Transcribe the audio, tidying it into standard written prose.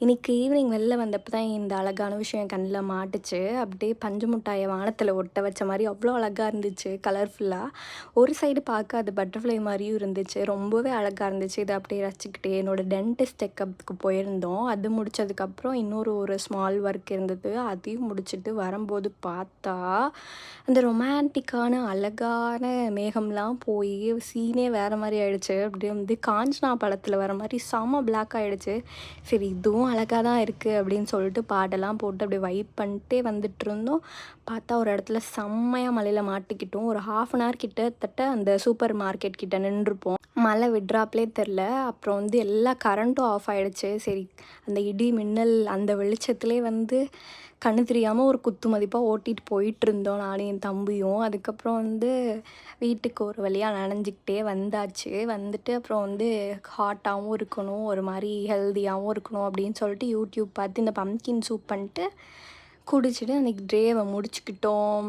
இன்னைக்கு ஈவினிங் வெளில வந்தப்போ தான் இந்த அழகான விஷயம் என் கண்ணில் மாட்டுச்சு. அப்படியே பஞ்சு முட்டாயை வானத்தில் ஒட்ட வச்ச மாதிரி அவ்வளோ அழகாக இருந்துச்சு கலர்ஃபுல்லாக. ஒரு சைடு பார்க்க அது பட்டர்ஃப்ளை மாதிரியும் இருந்துச்சு. ரொம்பவே அழகாக இருந்துச்சு. இதை அப்படியே ரசிச்சுக்கிட்டே என்னோடய டென்டிஸ்ட் செக்கப்புக்கு போயிருந்தோம். அது முடித்ததுக்கப்புறம் ஒரு ஸ்மால் ஒர்க் இருந்தது. அதையும் முடிச்சுட்டு வரும்போது பார்த்தா அந்த ரொமான்டிக்கான அழகான மேகம்லாம் போய் சீனே வேறு மாதிரி ஆயிடுச்சு. அப்படியே வந்து காஞ்சனா படத்தில் வர மாதிரி செம பிளாக் ஆகிடுச்சு. சரி இதுவும் அழகாக தான் இருக்குது அப்படின்னு சொல்லிட்டு பாட்டெல்லாம் போட்டு அப்படியே வைப் பண்ணிட்டே வந்துட்டுருந்தோம். பார்த்தா ஒரு இடத்துல செம்மையாக மழையில் மாட்டிக்கிட்டோம். ஒரு 1/2 கிட்டத்தட்ட அந்த சூப்பர் மார்க்கெட் கிட்ட நின்றுப்போம். மழை விட்றாப்லே தெரில. அப்புறம் வந்து எல்லா கரண்ட்டும் ஆஃப் ஆகிடுச்சு. சரி அந்த இடி மின்னல் அந்த வெளிச்சத்துலேயே வந்து கண்ணு தெரியாமல் ஒரு குத்து மதிப்பாக ஓட்டிகிட்டு போயிட்டுருந்தோம் நானும் என் தம்பியும். அதுக்கப்புறம் வந்து வீட்டுக்கு ஒரு வழியாக நனைஞ்சிக்கிட்டே வந்தாச்சு. வந்துட்டு அப்புறம் வந்து ஹாட்டாகவும் இருக்கணும், ஒரு மாதிரி ஹெல்த்தியாகவும் இருக்கணும் அப்படின்னு சொல்லிட்டு யூடியூப் பார்த்து இந்த பம்கின் சூப் பண்ணிட்டு குடிச்சிட்டு அன்றைக்கி டேவை முடிச்சுக்கிட்டோம்.